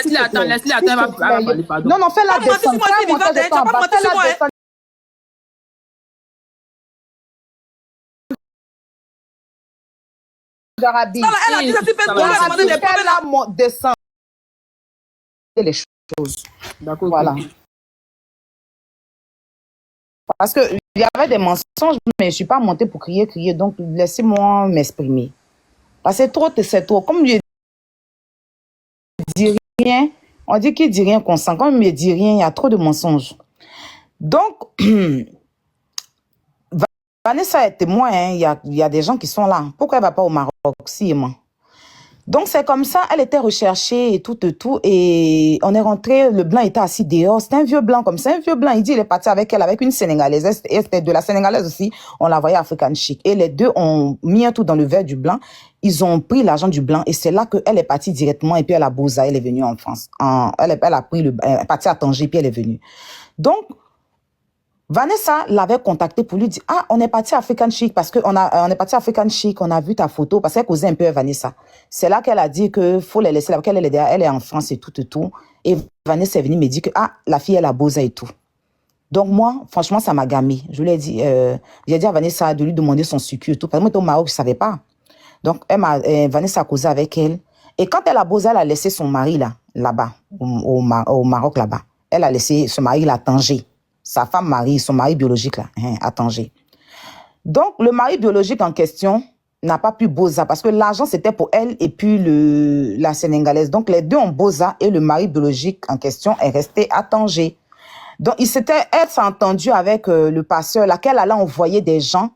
Laisse-le, attends, elle va parler, pardon. Non, fais-la descendre. Fais un montage de temps en bas. Fais-la descendre. Jarabi. Elle a dit ça, tu peux demander des problèmes. Descendre les choses. D'accord. Voilà. Parce qu'il y avait des mensonges, mais je ne suis pas montée pour crier. Donc, laissez-moi m'exprimer. Parce que c'est trop. Comme je dis rien, on dit qu'il dit rien consent. Comme il ne dit rien, il y a trop de mensonges. Donc, Vanessa est témoin. Hein, il y a des gens qui sont là. Pourquoi elle ne va pas au Maroc, si et moi? Donc, c'est comme ça, elle était recherchée et tout, et on est rentré, le blanc était assis dehors, c'était un vieux blanc comme ça, un vieux blanc, il dit, il est parti avec elle, avec une Sénégalaise, et c'était de la Sénégalaise aussi, on la voyait African Chic, et les deux ont mis un tout dans le verre du blanc, ils ont pris l'argent du blanc, et c'est là qu'elle est partie directement, et puis elle a bossé, elle est venue en France, elle est partie à Tanger, puis elle est venue. Donc, Vanessa l'avait contacté pour lui dire « Ah, on est parti à African Chic parce qu'on est parti à African Chic, on a vu ta photo. » Parce qu'elle causait un peu Vanessa. C'est là qu'elle a dit qu'il faut les laisser là, qu'elle est en France et tout. Et Vanessa est venue me dire que « Ah, la fille, elle a beau et tout. » Donc moi, franchement, ça m'a gamé. Je lui ai dit, j'ai dit à Vanessa de lui demander son sucre et tout. Parce que moi, j'étais au Maroc, je ne savais pas. Donc, Vanessa a causé avec elle. Et quand elle a beau, elle a laissé son mari là-bas, au Maroc là-bas. Elle a laissé son mari à Tanger. Sa femme mari, son mari biologique là, à Tanger. Donc, le mari biologique en question n'a pas pu Boza parce que l'argent c'était pour elle et puis la Sénégalaise. Donc, les deux ont Boza et le mari biologique en question est resté à Tanger. Donc, elle s'est entendue avec le passeur, laquelle allait envoyer des gens.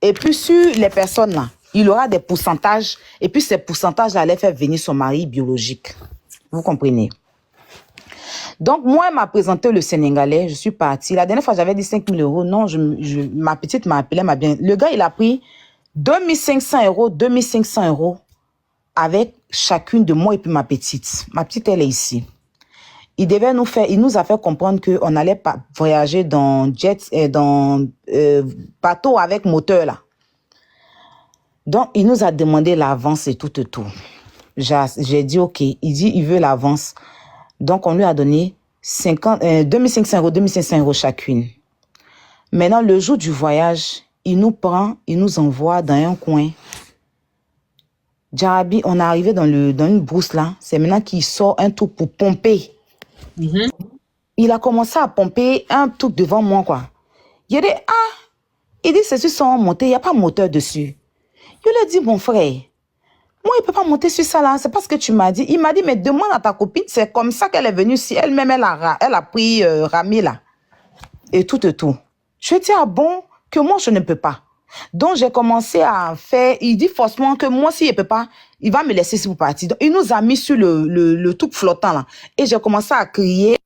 Et puis, sur les personnes là, il aura des pourcentages. Et puis, ces pourcentages là allaient faire venir son mari biologique. Vous comprenez? Donc, moi, elle m'a présenté le Sénégalais. Je suis partie. La dernière fois, j'avais dit 5 000 €. Non, ma petite m'a appelé, m'a bien. Le gars, il a pris 2 500 €, 2 500 € avec chacune de moi et puis ma petite. Ma petite, elle est ici. Il nous a fait comprendre qu'on allait pas voyager dans bateau avec moteur, là. Donc, il nous a demandé l'avance et tout. J'ai dit, OK. Il dit, il veut l'avance. Donc, on lui a donné 2 500 €, 2 500 € chacune. Maintenant, le jour du voyage, il nous prend, il nous envoie dans un coin. Jarabi, on est arrivé dans une brousse là. C'est maintenant qu'il sort un truc pour pomper. Il a commencé à pomper un truc devant moi, quoi. Il dit, il dit, c'est sur son moteur, il n'y a pas de moteur dessus. Je lui ai dit, mon frère, moi, il ne peut pas monter sur ça, là. C'est pas ce que tu m'as dit. Il m'a dit, mais demande à ta copine, c'est comme ça qu'elle est venue. Si elle-même, elle a pris Rami, là. Et tout. Je lui ai dit, ah bon, que moi, je ne peux pas. Donc, j'ai commencé à faire, il dit forcément que moi, s'il ne peut pas, il va me laisser si vous partez. Donc, il nous a mis sur le truc flottant, là. Et j'ai commencé à crier.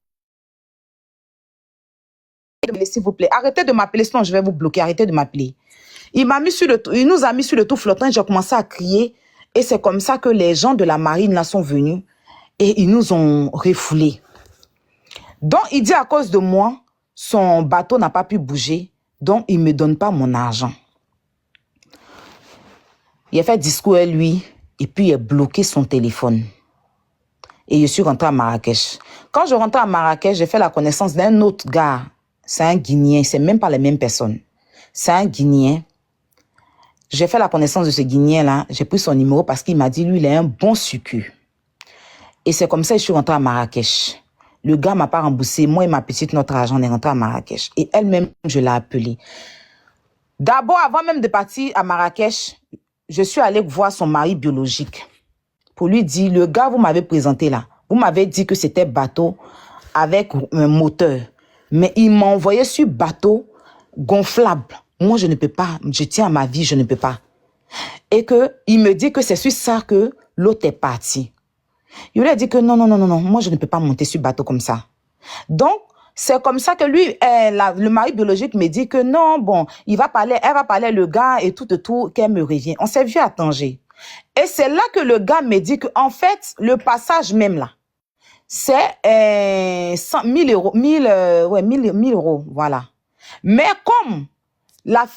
S'il vous plaît, arrêtez de m'appeler, sinon je vais vous bloquer. Arrêtez de m'appeler. Il nous a mis sur le tout flottant. J'ai commencé à crier. Et c'est comme ça que les gens de la marine là sont venus. Et ils nous ont refoulés. Donc, il dit à cause de moi, son bateau n'a pas pu bouger. Donc, il ne me donne pas mon argent. Il a fait discours à lui. Et puis, il a bloqué son téléphone. Et je suis rentrée à Marrakech. Quand je rentrais à Marrakech, j'ai fait la connaissance d'un autre gars. C'est un Guinéen. C'est même pas les mêmes personnes. C'est un Guinéen. J'ai fait la connaissance de ce Guinéen-là. J'ai pris son numéro parce qu'il m'a dit, lui, il a un bon sucre. Et c'est comme ça que je suis rentrée à Marrakech. Le gars m'a pas remboursé. Moi et ma petite, notre argent, on est rentrés à Marrakech. Et elle-même, je l'ai appelée. D'abord, avant même de partir à Marrakech, je suis allée voir son mari biologique. Pour lui dire, le gars, vous m'avez présenté là. Vous m'avez dit que c'était bateau avec un moteur. Mais il m'a envoyé sur bateau gonflable. Moi, je ne peux pas. Je tiens à ma vie, je ne peux pas. Et il me dit que c'est sur ça que l'autre est parti. Il lui a dit que non, moi, je ne peux pas monter sur bateau comme ça. Donc, c'est comme ça que lui, le mari biologique me dit que non, bon, elle va parler le gars et tout, qu'elle me revient. On s'est vu à Tanger. Et c'est là que le gars me dit que, en fait, le passage même là, c'est 100 000 €, 1000 €, voilà. Mais comme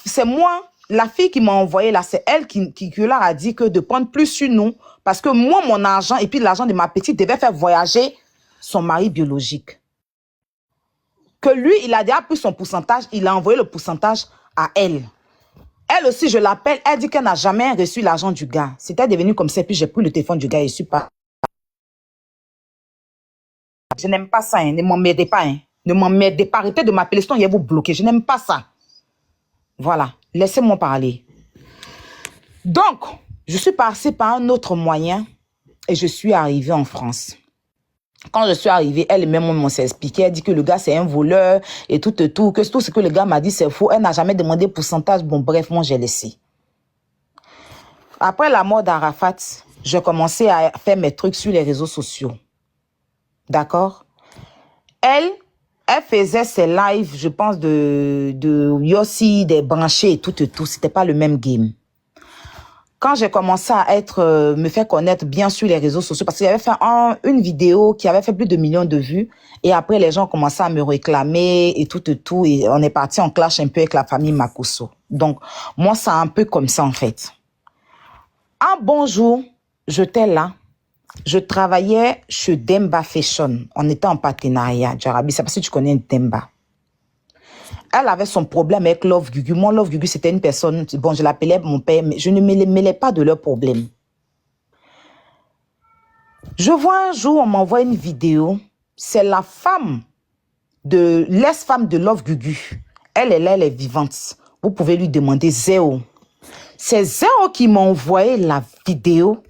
c'est moi la fille qui m'a envoyé là, c'est elle qui leur a dit que de prendre plus sur nous. Parce que moi, mon argent et puis l'argent de ma petite devait faire voyager son mari biologique. Que lui, il a déjà pris son pourcentage, il a envoyé le pourcentage à elle. Elle aussi, je l'appelle, elle dit qu'elle n'a jamais reçu l'argent du gars. C'était devenu comme ça, puis j'ai pris le téléphone du gars et je suis pas. Je n'aime pas ça, hein. Ne m'emmerdez pas. Hein. Ne m'emmerdez pas. Arrêtez de m'appeler, sinon il va vous bloquer. Je n'aime pas ça. Voilà, laissez-moi parler. Donc, je suis passée par un autre moyen et je suis arrivée en France. Quand je suis arrivée, elle-même m'en s'est expliqué. Elle dit que le gars, c'est un voleur et tout, que tout ce que le gars m'a dit, c'est faux. Elle n'a jamais demandé pourcentage. Bon, bref, moi, j'ai laissé. Après la mort d'Arafat, j'ai commencé à faire mes trucs sur les réseaux sociaux. D'accord? Elle faisait ses lives, je pense, de Yossi, des branchés et tout. C'était pas le même game. Quand j'ai commencé à me faire connaître bien sur les réseaux sociaux, parce qu'il avait fait une vidéo qui avait fait plus de millions de vues, et après les gens commençaient à me réclamer et tout, et on est parti en clash un peu avec la famille Makosso. Donc, moi, c'est un peu comme ça, en fait. Un bon jour, j'étais là, je travaillais chez Demba Fashion. On était en partenariat, Jarabi, c'est parce que tu connais Demba. Elle avait son problème avec Love Gugu. Moi, Love Gugu, c'était une personne, bon, je l'appelais mon père, mais je ne me mêlais pas de leurs problèmes. Je vois un jour, on m'envoie une vidéo. C'est la femme l'ex-femme de Love Gugu. Elle est vivante. Vous pouvez lui demander Zéo. C'est Zéo qui m'a envoyé la vidéo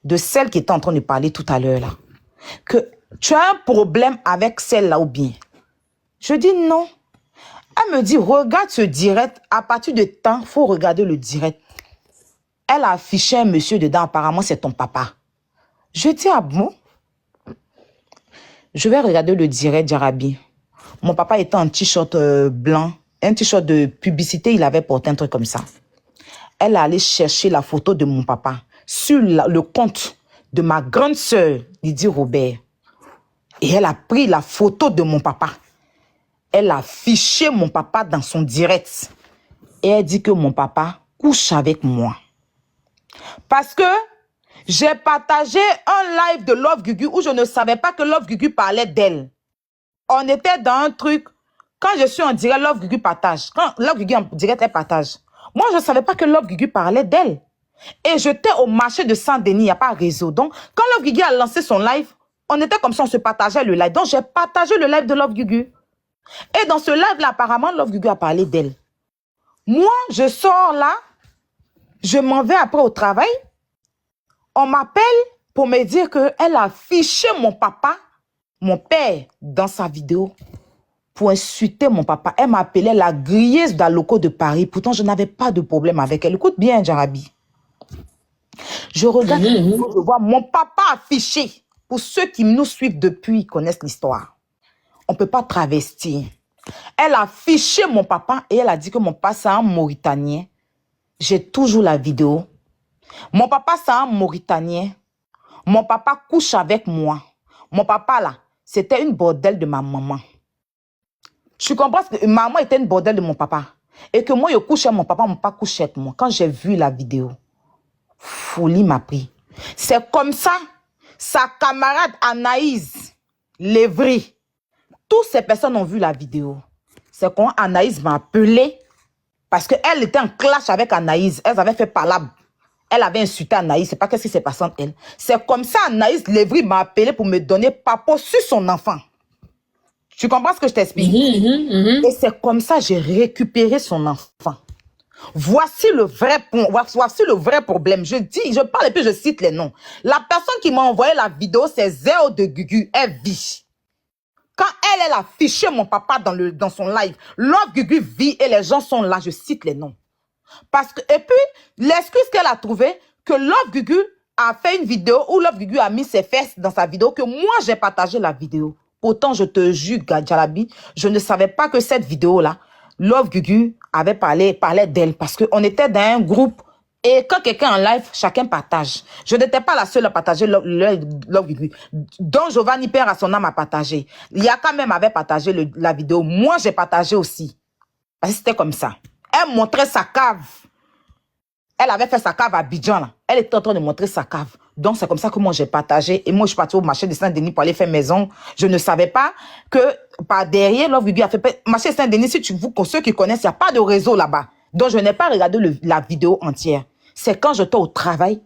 de celle qui était en train de parler tout à l'heure là. Que tu as un problème avec celle-là ou bien? Je dis non. Elle me dit, regarde ce direct. À partir de temps, il faut regarder le direct. Elle a affiché un monsieur dedans. Apparemment, c'est ton papa. Je dis, ah bon? Je vais regarder le direct, Jarabi. Mon papa était en t-shirt blanc. Un t-shirt de publicité, il avait porté un truc comme ça. Elle est allée chercher la photo de mon papa sur le compte de ma grande sœur, Lydie Robert. Et elle a pris la photo de mon papa. Elle a affiché mon papa dans son direct. Et elle dit que mon papa couche avec moi. Parce que j'ai partagé un live de Love Gugu où je ne savais pas que Love Gugu parlait d'elle. On était dans un truc. Quand je suis en direct, Love Gugu partage. Quand Love Gugu en direct, elle partage. Moi, je ne savais pas que Love Gugu parlait d'elle. Et j'étais au marché de Saint-Denis, il n'y a pas réseau. Donc, quand Love Gugu a lancé son live, on était comme ça, on se partageait le live. Donc, j'ai partagé le live de Love Gugu. Et dans ce live-là, apparemment, Love Gugu a parlé d'elle. Moi, je sors là, je m'en vais après au travail. On m'appelle pour me dire qu'elle a affiché mon papa, mon père, dans sa vidéo pour insulter mon papa. Elle m'appelait la grilleuse d'Aloco de Paris. Pourtant, je n'avais pas de problème avec elle. Écoute bien, Jarabi. Je regarde, je vois mon papa affiché. Pour ceux qui nous suivent depuis, ils connaissent l'histoire. On ne peut pas travestir. Elle a affiché mon papa et elle a dit que mon papa, c'est un Mauritanien. J'ai toujours la vidéo. Mon papa, c'est un Mauritanien. Mon papa couche avec moi. Mon papa, là, c'était une bordelle de ma maman. Tu comprends que maman était une bordelle de mon papa. Et que moi, je couche avec mon papa couche avec moi. Quand j'ai vu la vidéo, folie m'a pris. C'est comme ça, sa camarade Anaïs Lévry, toutes ces personnes ont vu la vidéo. C'est quand Anaïs m'a appelé, parce qu'elle était en clash avec Anaïs. Elle avait fait palabre. Elle avait insulté Anaïs. C'est pas qu'est-ce qui s'est passé entre elles. C'est comme ça Anaïs Lévry m'a appelé pour me donner papo sur son enfant. Tu comprends ce que je t'explique? Et c'est comme ça que j'ai récupéré son enfant. Voici le vrai problème. Je parle et puis je cite les noms. La personne qui m'a envoyé la vidéo, c'est Zéo de Gugu. Elle vit. Quand elle a affiché mon papa dans son live, Love Gugu vit et les gens sont là. Je cite les noms. Et puis, l'excuse qu'elle a trouvée, que Love Gugu a fait une vidéo où Love Gugu a mis ses fesses dans sa vidéo, que moi, j'ai partagé la vidéo. Pourtant, je te jure, Jarabi, je ne savais pas que cette vidéo-là, Love Gugu parlait d'elle parce qu'on était dans un groupe et quand quelqu'un en live, chacun partage. Je n'étais pas la seule à partager Love Gugu. Don Giovanni Père à son âme a partagé. Yaka même avait partagé la vidéo. Moi, j'ai partagé aussi. Parce que c'était comme ça. Elle montrait sa cave. Elle avait fait sa cave à Abidjan, là. Elle était en train de montrer sa cave. Donc, c'est comme ça que moi, j'ai partagé. Et moi, je suis partie au marché de Saint-Denis pour aller faire maison. Je ne savais pas que par derrière, Love Gugu a fait... Marché de Saint-Denis, ceux qui connaissent, il n'y a pas de réseau là-bas. Donc, je n'ai pas regardé la vidéo entière. C'est quand j'étais au travail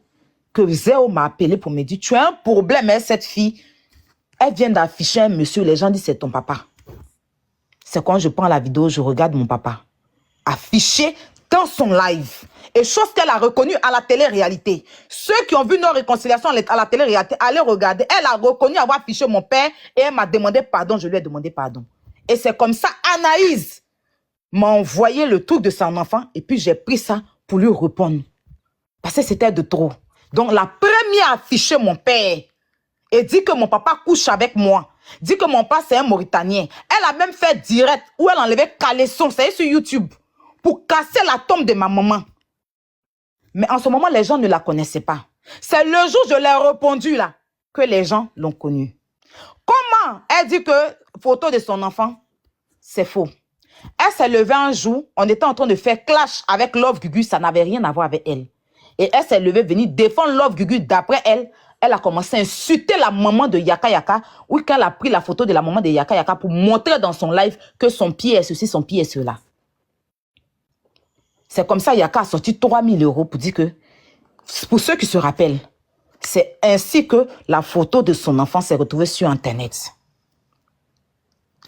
que Zéo m'a appelé pour me dire, tu as un problème, hein, cette fille. Elle vient d'afficher un monsieur. Les gens disent, c'est ton papa. C'est quand je prends la vidéo, je regarde mon papa. Affiché dans son live. Et chose qu'elle a reconnue à la télé-réalité. Ceux qui ont vu nos réconciliations à la télé-réalité, allez regarder. Elle a reconnu avoir affiché mon père et elle m'a demandé pardon. Je lui ai demandé pardon. Et c'est comme ça, Anaïs m'a envoyé le truc de son enfant et puis j'ai pris ça pour lui répondre. Parce que c'était de trop. Donc la première a affiché mon père et dit que mon papa couche avec moi. Dit que mon papa c'est un Mauritanien. Elle a même fait direct où elle enlevait Caleçon, c'est sur YouTube, pour casser la tombe de ma maman. Mais en ce moment, les gens ne la connaissaient pas. C'est le jour où je l'ai répondu là, que les gens l'ont connue. Comment? Elle dit que photo de son enfant, c'est faux. Elle s'est levée un jour, on était en train de faire clash avec Love Gugu, ça n'avait rien à voir avec elle. Et elle s'est levée, venue défendre Love Gugu. D'après elle, elle a commencé à insulter la maman de Yaka Yaka. Oui, quand elle a pris la photo de la maman de Yaka Yaka pour montrer dans son live que son pied est ceci, son pied est cela. C'est comme ça Yaka a sorti 3 000 € pour dire que, pour ceux qui se rappellent, c'est ainsi que la photo de son enfant s'est retrouvée sur Internet.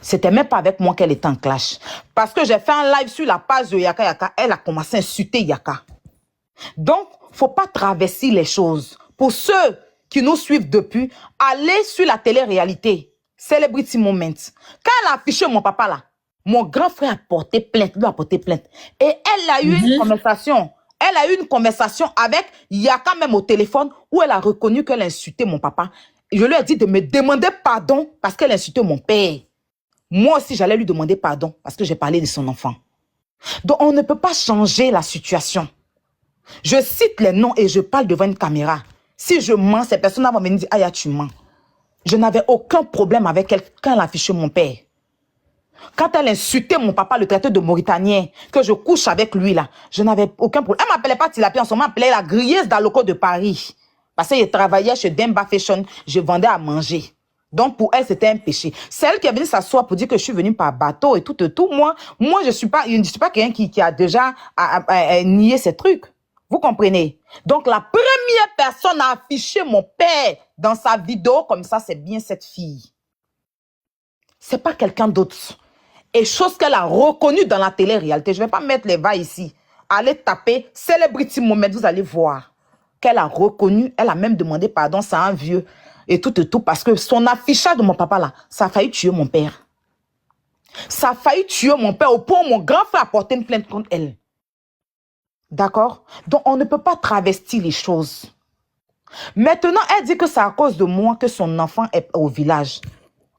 C'était même pas avec moi qu'elle était en clash. Parce que j'ai fait un live sur la page de Yaka Yaka, elle a commencé à insulter Yaka. Donc, faut pas traverser les choses. Pour ceux qui nous suivent depuis, allez sur la télé-réalité. Celebrity Moment. Quand elle a affiché mon papa là, mon grand frère a porté plainte, lui a porté plainte. Et elle a eu une conversation. Elle a eu une conversation avec Yaka même au téléphone où elle a reconnu qu'elle a insulté mon papa. Et je lui ai dit de me demander pardon parce qu'elle a insulté mon père. Moi aussi, j'allais lui demander pardon parce que j'ai parlé de son enfant. Donc, on ne peut pas changer la situation. Je cite les noms et je parle devant une caméra. Si je mens, ces personnes vont me dire, Aya, tu mens. Je n'avais aucun problème avec elle quand elle a affiché mon père. Quand elle insultait mon papa, le traiteur de Mauritanien, que je couche avec lui là, je n'avais aucun problème. Elle ne m'appelait pas Tilapia, en ce moment, elle m'appelait la grilleuse d'Aloko de Paris. Parce que je travaillais chez Demba Fashion, je vendais à manger. Donc pour elle, c'était un péché. C'est elle qui est venue s'asseoir pour dire que je suis venue par bateau et tout. Moi, je ne suis pas quelqu'un qui a déjà nié ces trucs. Vous comprenez? Donc la première personne à afficher mon père dans sa vidéo comme ça, c'est bien cette fille. C'est pas quelqu'un d'autre. Et chose qu'elle a reconnue dans la télé-réalité. Je ne vais pas mettre les va ici. Allez taper Celebrity Moment, vous allez voir. Qu'elle a reconnu, elle a même demandé pardon, c'est un vieux. Et tout, parce que son affichage de mon papa là, ça a failli tuer mon père. Ça a failli tuer mon père au point où mon grand frère a porté une plainte contre elle. D'accord? Donc, on ne peut pas travestir les choses. Maintenant, elle dit que c'est à cause de moi que son enfant est au village.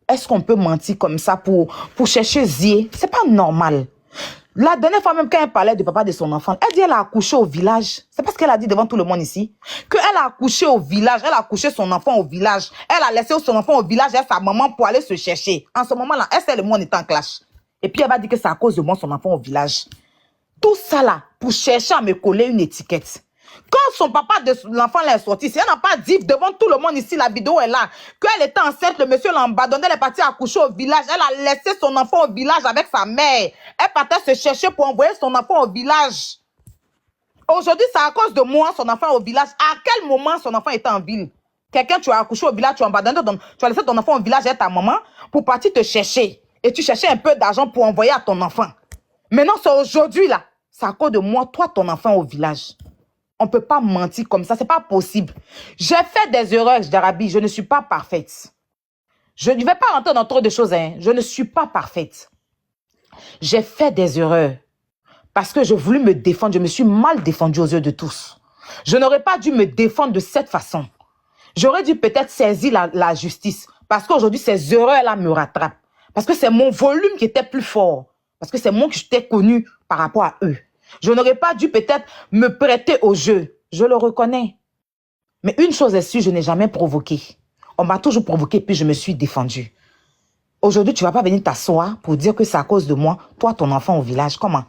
Est-ce qu'on peut mentir comme ça pour chercher Zié? C'est pas normal. La dernière fois même quand elle parlait du papa de son enfant, elle dit qu'elle a accouché au village. C'est parce qu'elle a dit devant tout le monde ici. Qu'elle a accouché au village, elle a accouché son enfant au village. Elle a laissé son enfant au village et sa maman pour aller se chercher. En ce moment-là, elle sait le monde est en clash. Et puis elle va dire que c'est à cause de moi son enfant au village. Tout ça là, pour chercher à me coller une étiquette. Quand son papa de l'enfant est sorti, si elle n'a pas dit devant tout le monde ici, la vidéo est là, qu'elle était enceinte, le monsieur l'a abandonnée, elle est partie accoucher au village, elle a laissé son enfant au village avec sa mère. Elle partait se chercher pour envoyer son enfant au village. Aujourd'hui, c'est à cause de moi, son enfant au village. À quel moment son enfant était en ville? Quelqu'un, tu as accouché au village, tu as abandonné, tu as laissé ton enfant au village avec ta maman pour partir te chercher. Et tu cherchais un peu d'argent pour envoyer à ton enfant. Maintenant, c'est aujourd'hui là. C'est à cause de moi, toi, ton enfant au village. On ne peut pas mentir comme ça, c'est pas possible. J'ai fait des erreurs, Darabi, je ne suis pas parfaite. Je ne vais pas rentrer dans trop de choses, hein. Je ne suis pas parfaite. J'ai fait des erreurs. Parce que je voulais me défendre, je me suis mal défendue aux yeux de tous. Je n'aurais pas dû me défendre de cette façon. J'aurais dû peut-être saisir la justice. Parce qu'aujourd'hui, ces erreurs-là me rattrapent. Parce que c'est mon volume qui était plus fort. Parce que c'est moi qui j'étais connu par rapport à eux. Je n'aurais pas dû peut-être me prêter au jeu. Je le reconnais. Mais une chose est sûre, je n'ai jamais provoqué. On m'a toujours provoqué, puis je me suis défendue. Aujourd'hui, tu ne vas pas venir t'asseoir pour dire que c'est à cause de moi, toi, ton enfant au village. Comment?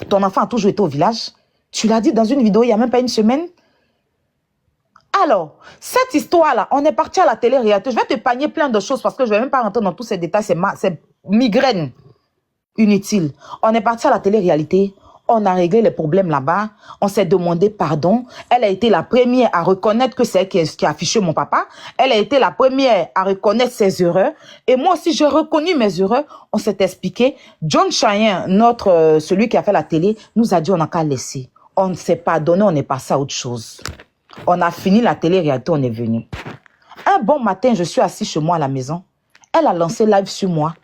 ton enfant a toujours été au village. Tu l'as dit dans une vidéo il n'y a même pas une semaine. Alors, cette histoire-là, on est parti à la télé-réalité. Je vais te panier plein de choses parce que je ne vais même pas rentrer dans tous ces détails. C'est migraine inutile. On est parti à la télé-réalité. On a réglé les problèmes là-bas. On s'est demandé pardon. Elle a été la première à reconnaître que c'est elle qui a affiché mon papa. Elle a été la première à reconnaître ses erreurs. Et moi aussi, j'ai reconnu mes erreurs. On s'est expliqué. John Cheyenne, celui qui a fait la télé, nous a dit on n'a qu'à laisser. On ne s'est pas donné, on est passé à autre chose. On a fini la télé-réalité, on est venu. Un bon matin, je suis assis chez moi à la maison. Elle a lancé live sur moi.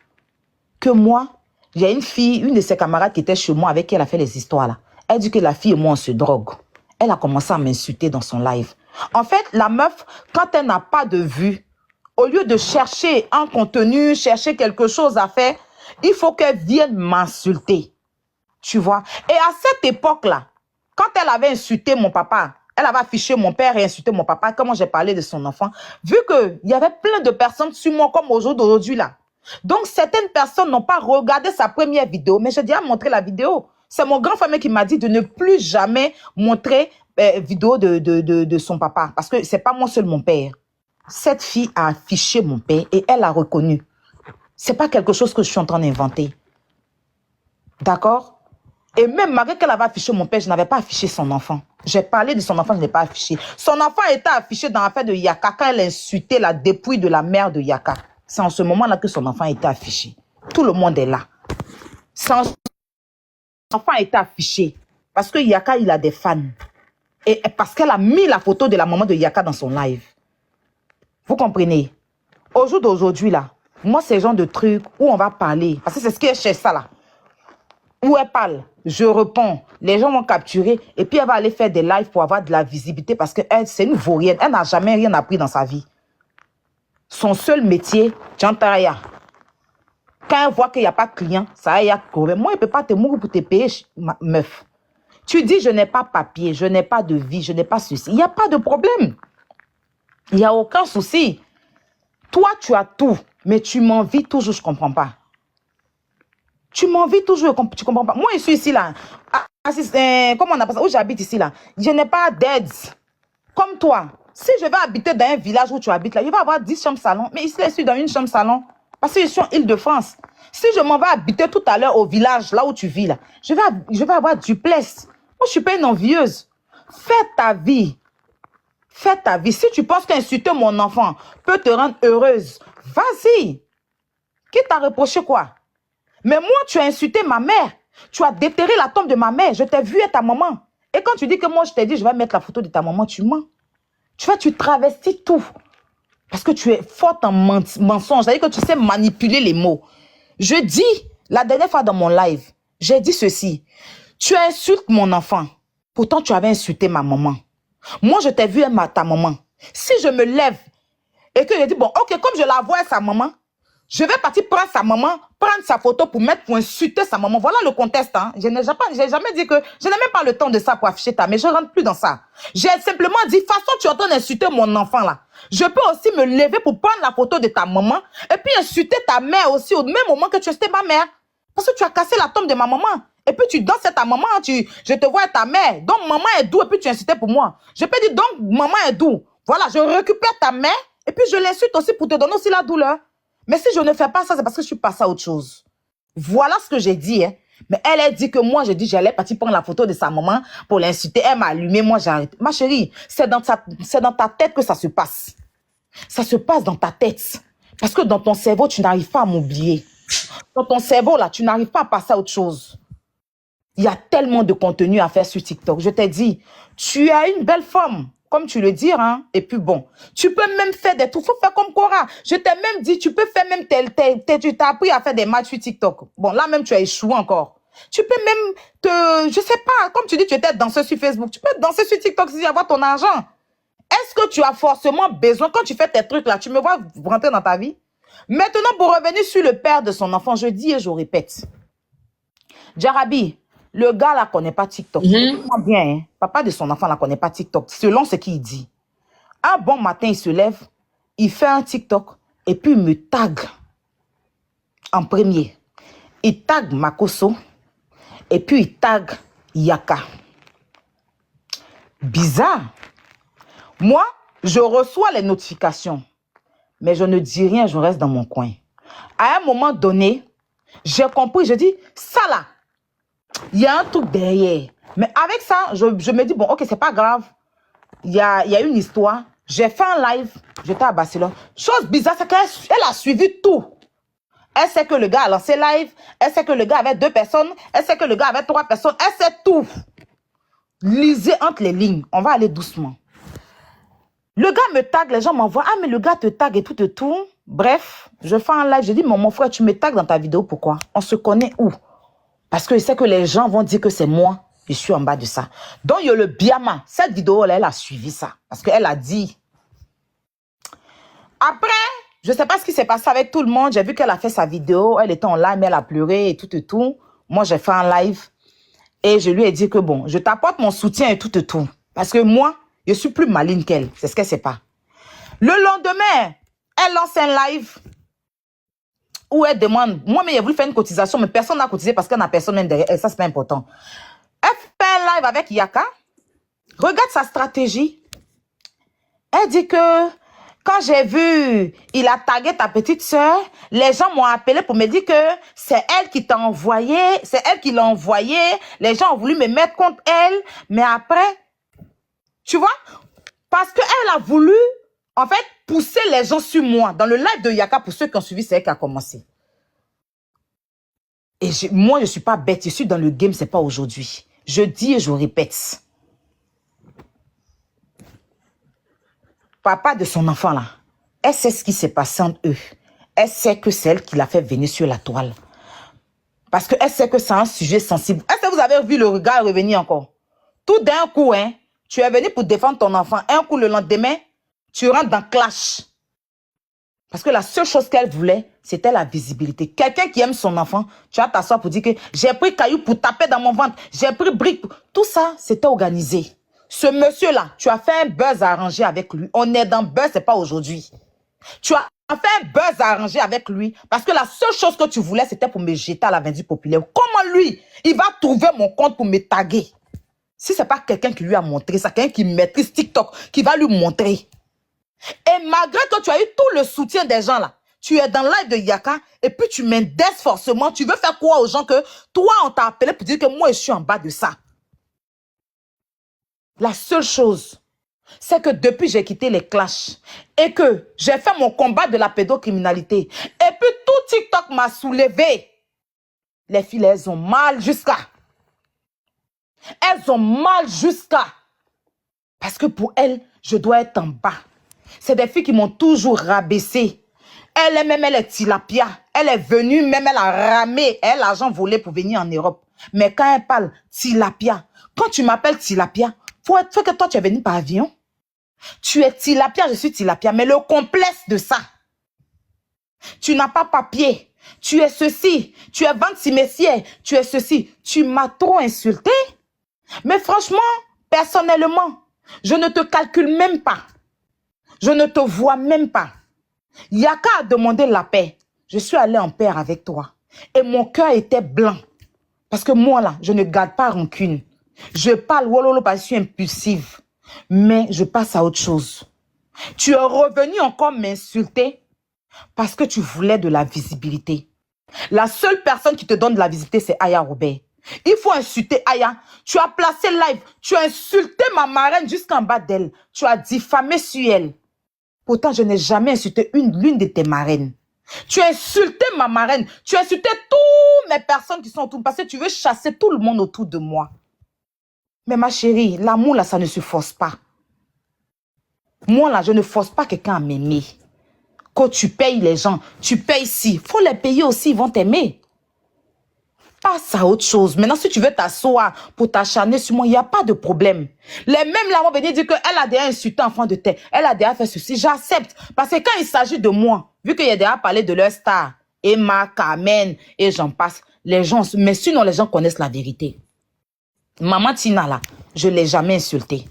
Que moi, il y a une fille, une de ses camarades qui était chez moi avec qui elle a fait les histoires là. Elle dit que la fille et moi, on se drogue. Elle a commencé à m'insulter dans son live. En fait, la meuf, quand elle n'a pas de vue, au lieu de chercher un contenu, chercher quelque chose à faire, il faut qu'elle vienne m'insulter. Tu vois? Et à cette époque-là, quand elle avait insulté mon papa, elle avait affiché mon père et insulté mon papa, comment j'ai parlé de son enfant, vu qu'il y avait plein de personnes sur moi comme aujourd'hui là. Donc, certaines personnes n'ont pas regardé sa première vidéo, mais j'ai déjà montré la vidéo. C'est mon grand frère qui m'a dit de ne plus jamais montrer vidéo de son papa, parce que c'est pas moi seul mon père. Cette fille a affiché mon père et elle a reconnu. C'est pas quelque chose que je suis en train d'inventer. D'accord? Et même malgré qu'elle avait affiché mon père, je n'avais pas affiché son enfant. J'ai parlé de son enfant, je ne l'ai pas affiché. Son enfant était affiché dans l'affaire de Yaka quand elle insultait la dépouille de la mère de Yaka. C'est en ce moment-là que son enfant était affiché. Tout le monde est là. Son enfant était affiché parce que Yaka, il a des fans. Et parce qu'elle a mis la photo de la maman de Yaka dans son live. Vous comprenez? Au jour d'aujourd'hui, là, moi, c'est le genre de truc où on va parler. Parce que c'est ce qui est chez ça, là. Où elle parle, je réponds, les gens vont capturer et puis elle va aller faire des lives pour avoir de la visibilité parce qu'elle, c'est une vaurienne. Elle n'a jamais rien appris dans sa vie. Son seul métier, Tchantaya. Quand elle voit qu'il n'y a pas de client, ça y a moi, elle ne peut pas te mourir pour te payer, meuf. Tu dis, je n'ai pas papier, je n'ai pas de vie, je n'ai pas ceci. Il n'y a pas de problème. Il n'y a aucun souci. Toi, tu as tout, mais tu m'envies toujours, je ne comprends pas. Tu m'envies toujours, tu comprends pas. Moi, je suis ici, là. Comment on appelle ça? Où j'habite ici, là. Je n'ai pas d'aide. Comme toi. Si je vais habiter dans un village où tu habites, là, il va avoir 10 chambres salon. Mais ici, je suis dans une chambre salon. Parce que je suis en Île-de-France. Si je m'en vais habiter tout à l'heure au village, là où tu vis, là, je vais avoir duplex. Moi, je ne suis pas une envieuse. Fais ta vie. Fais ta vie. Si tu penses qu'insulter mon enfant peut te rendre heureuse, vas-y. Qui t'a reproché quoi? Mais moi, tu as insulté ma mère. Tu as déterré la tombe de ma mère. Je t'ai vu et ta maman. Et quand tu dis que moi, je t'ai dit, je vais mettre la photo de ta maman, tu mens. Tu vois, tu travestis tout. Parce que tu es forte en mensonge. C'est-à-dire que tu sais manipuler les mots. Je dis, la dernière fois dans mon live, j'ai dit ceci. Tu insultes mon enfant. Pourtant, tu avais insulté ma maman. Moi, je t'ai vu et ta maman. Si je me lève et que je dis, bon, ok, comme je la vois à sa maman, je vais partir prendre sa maman, prendre sa photo pour insulter sa maman. Voilà le contexte. Hein. Je n'ai jamais dit que... Je n'ai même pas le temps de ça pour afficher ta mère. Je ne rentre plus dans ça. J'ai simplement dit, façon, tu es en train d'insulter mon enfant là. Je peux aussi me lever pour prendre la photo de ta maman et puis insulter ta mère aussi au même moment que tu insultais ma mère. Parce que tu as cassé la tombe de ma maman. Et puis tu danses à ta maman, je te vois à ta mère. Donc maman est doux et puis tu insultais pour moi. Je peux dire, donc maman est doux. Voilà, je récupère ta mère et puis je l'insulte aussi pour te donner aussi la douleur. Mais si je ne fais pas ça, c'est parce que je suis passée à autre chose. Voilà ce que j'ai dit. Hein. Mais elle a dit que moi, j'ai dit j'allais partir prendre la photo de sa maman pour l'insulter. Elle m'a allumé, moi j'ai arrêté. Ma chérie, c'est dans ta tête que ça se passe. Ça se passe dans ta tête. Parce que dans ton cerveau, tu n'arrives pas à m'oublier. Dans ton cerveau, là, tu n'arrives pas à passer à autre chose. Il y a tellement de contenu à faire sur TikTok. Je t'ai dit, tu as une belle femme. Comme tu le dis, hein. Et puis bon, tu peux même faire des trucs. Il faut faire comme Cora. Je t'ai même dit, tu peux faire même tu t'as appris à faire des matchs sur TikTok. Bon, là même, tu as échoué encore. Tu peux même je sais pas, comme tu dis, tu étais danseuse sur Facebook. Tu peux danser sur TikTok si tu avoir ton argent. Est-ce que tu as forcément besoin, quand tu fais tes trucs là, tu me vois rentrer dans ta vie? Maintenant, pour revenir sur le père de son enfant, je dis et je répète. Jarabi, le gars là connaît pas TikTok. Écoute-moi bien, hein. Papa de son enfant là connaît pas TikTok, selon ce qu'il dit. Un bon matin, il se lève, il fait un TikTok et puis il me tag en premier. Il tag Makoso, Et puis, il tag Yaka. Bizarre. Moi, je reçois les notifications, mais je ne dis rien, je reste dans mon coin. À un moment donné, j'ai compris, je dis, ça là, il y a un truc derrière. Mais avec ça, je me dis, bon, ok, c'est pas grave. Il y a une histoire. J'ai fait un live, j'étais à Barcelone. Chose bizarre, c'est qu'elle a suivi tout. Elle sait que le gars a lancé live, elle sait que le gars avait 2 personnes, elle sait que le gars avait 3 personnes, elle sait tout. Lisez entre les lignes, on va aller doucement. Le gars me tag, les gens m'envoient, ah mais le gars te tag et tout et tout. Bref, je fais un live, je dis, mon frère, tu me tags dans ta vidéo, pourquoi? On se connaît où? Parce que je sais que les gens vont dire que c'est moi, je suis en bas de ça. Donc, il y a le Biama. Cette vidéo-là, elle a suivi ça. Parce qu'elle a dit. Après, je ne sais pas ce qui s'est passé avec tout le monde. J'ai vu qu'elle a fait sa vidéo. Elle était en live, mais elle a pleuré et tout et tout. Moi, j'ai fait un live. Et je lui ai dit que bon, je t'apporte mon soutien et tout et tout. Parce que moi, je suis plus maligne qu'elle. C'est ce qu'elle ne sait pas. Le lendemain, elle lance un live où elle demande, moi, mais j'ai voulu faire une cotisation, mais personne n'a cotisé parce qu'elle n'a personne même derrière. Et ça, c'est pas important. Elle fait un live avec Yaka. Regarde sa stratégie. Elle dit que quand j'ai vu, il a tagué ta petite soeur, les gens m'ont appelé pour me dire que c'est elle qui t'a envoyé, c'est elle qui l'a envoyé. Les gens ont voulu me mettre contre elle. Mais après, tu vois, parce qu'elle a voulu, en fait, pousser les gens sur moi. Dans le live de Yaka, pour ceux qui ont suivi, c'est elle qui a commencé. Et moi, je ne suis pas bête. Je suis dans le game, ce n'est pas aujourd'hui. Je dis et je répète. Papa de son enfant là, elle sait ce qui s'est passé entre eux. Elle sait que c'est elle qui l'a fait venir sur la toile. Parce qu'elle sait que c'est un sujet sensible. Est-ce que vous avez vu le regard revenir encore? Tout d'un coup, hein, tu es venu pour défendre ton enfant. Un coup, le lendemain, tu rentres dans clash. Parce que la seule chose qu'elle voulait, c'était la visibilité. Quelqu'un qui aime son enfant, tu vas t'asseoir pour dire que j'ai pris caillou pour taper dans mon ventre. J'ai pris brique. Tout ça, c'était organisé. Ce monsieur-là, tu as fait un buzz arrangé avec lui. On est dans buzz, c'est pas aujourd'hui. Tu as fait un buzz arrangé avec lui parce que la seule chose que tu voulais, c'était pour me jeter à la vindicte populaire. Comment lui, il va trouver mon compte pour me taguer? Si c'est pas quelqu'un qui lui a montré ça, quelqu'un qui maîtrise TikTok, qui va lui montrer. Et malgré que tu as eu tout le soutien des gens là, tu es dans le live de Yaka et puis tu m'indesses forcément. Tu veux faire croire aux gens que toi, on t'a appelé pour dire que moi, je suis en bas de ça. La seule chose, c'est que depuis j'ai quitté les clashs et que j'ai fait mon combat de la pédocriminalité et puis tout TikTok m'a soulevé. Les filles, elles ont mal jusqu'à. Elles ont mal jusqu'à. Parce que pour elles, je dois être en bas. C'est des filles qui m'ont toujours rabaissé. Elle est tilapia. Elle est venue, même elle a ramé. Elle a l'argent volé pour venir en Europe. Mais quand elle parle tilapia, quand tu m'appelles tilapia, faut que toi tu es venu par avion. Tu es tilapia, je suis tilapia. Mais le complexe de ça, tu n'as pas papier. Tu es ceci. Tu es vente cimetière. Tu es ceci. Tu m'as trop insulté. Mais franchement, personnellement, je ne te calcule même pas. Je ne te vois même pas. Yaka a demandé la paix. Je suis allée en paix avec toi. Et mon cœur était blanc. Parce que moi, là, je ne garde pas rancune. Je parle wololo parce que je suis impulsive. Mais je passe à autre chose. Tu es revenu encore m'insulter parce que tu voulais de la visibilité. La seule personne qui te donne de la visibilité, c'est Aya Robert. Il faut insulter Aya. Tu as placé live. Tu as insulté ma marraine jusqu'en bas d'elle. Tu as diffamé sur elle. Pourtant, je n'ai jamais insulté l'une de tes marraines. Tu as insulté ma marraine. Tu as insulté toutes mes personnes qui sont autour. Parce que tu veux chasser tout le monde autour de moi. Mais ma chérie, l'amour là, ça ne se force pas. Moi là, je ne force pas quelqu'un à m'aimer. Quand tu payes les gens, tu payes si. Il faut les payer aussi, ils vont t'aimer. Passe à autre chose. Maintenant, si tu veux t'asseoir pour t'acharner sur moi, il n'y a pas de problème. Les mêmes là vont venir dire qu'elle a déjà insulté enfant de terre. Elle a déjà fait ceci. J'accepte. Parce que quand il s'agit de moi, vu qu'il y a déjà parlé de leur star, Emma, Carmen, et j'en passe, les gens, mais sinon les gens connaissent la vérité. Maman Tina là, je ne l'ai jamais insultée.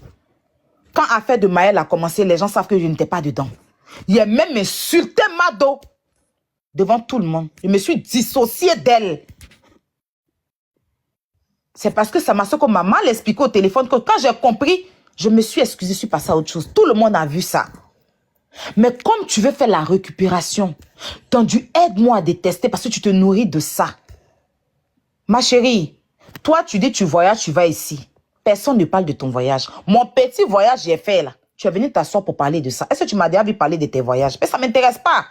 Quand l'affaire de Maël a commencé, les gens savent que je n'étais pas dedans. Il a même insulté Mado devant tout le monde. Je me suis dissociée d'elle. C'est parce que ça m'a que maman l'expliqué au téléphone que quand j'ai compris, je me suis excusée, je suis passée à autre chose. Tout le monde a vu ça. Mais comme tu veux faire la récupération, Tendu, aide-moi à détester parce que tu te nourris de ça. Ma chérie, toi, tu dis tu voyages, tu vas ici. Personne ne parle de ton voyage. Mon petit voyage, j'ai fait là. Tu es venu t'asseoir pour parler de ça. Est-ce que tu m'as déjà vu parler de tes voyages? Mais ça ne m'intéresse pas.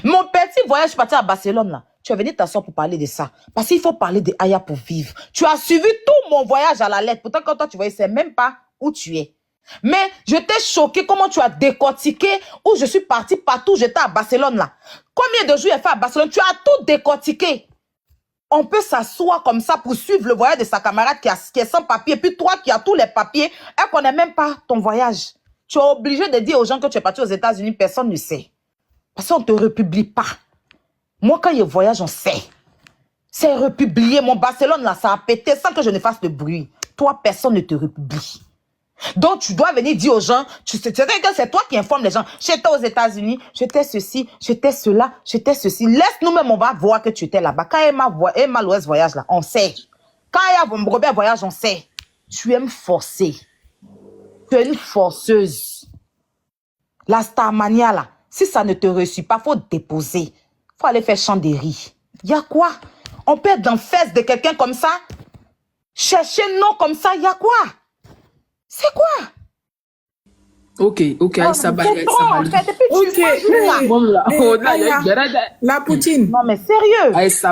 Mon petit voyage, je suis partie à Barcelone là. Tu es venu t'asseoir pour parler de ça. Parce qu'il faut parler de Aya pour vivre. Tu as suivi tout mon voyage à la lettre. Pourtant, quand toi, tu voyais, c'est même pas où tu es. Mais je t'ai choqué comment tu as décortiqué où je suis partie partout. J'étais à Barcelone là. Combien de jours j'ai fait à Barcelone? Tu as tout décortiqué. On peut s'asseoir comme ça pour suivre le voyage de sa camarade qui est sans papier. Puis toi qui as tous les papiers, elle ne connaît même pas ton voyage. Tu es obligé de dire aux gens que tu es parti aux États-Unis. Personne ne sait. Parce qu'on ne te republie pas. Moi, quand je voyage, on sait. C'est republié. Mon Barcelone, là, ça a pété sans que je ne fasse de bruit. Toi, personne ne te republie. Donc, tu dois venir dire aux gens, c'est toi qui informe les gens. J'étais aux États-Unis, j'étais ceci, j'étais cela, j'étais ceci. Laisse-nous même, on va voir que tu étais là-bas. Quand Emma l'Ouest voyage là, on sait. Quand il y a Robert voyage, on sait. Tu aimes forcer. Tu es une forceuse. La Starmania là, si ça ne te réussit pas, faut déposer. Faut aller faire chant des riz. Il y a quoi? On peut être dans le fesse de quelqu'un comme ça? Chercher non comme ça, il y a quoi? C'est quoi? Ok, Aïssa Bali. Ok. La poutine. La poutine. Non, mais sérieux. Aïssa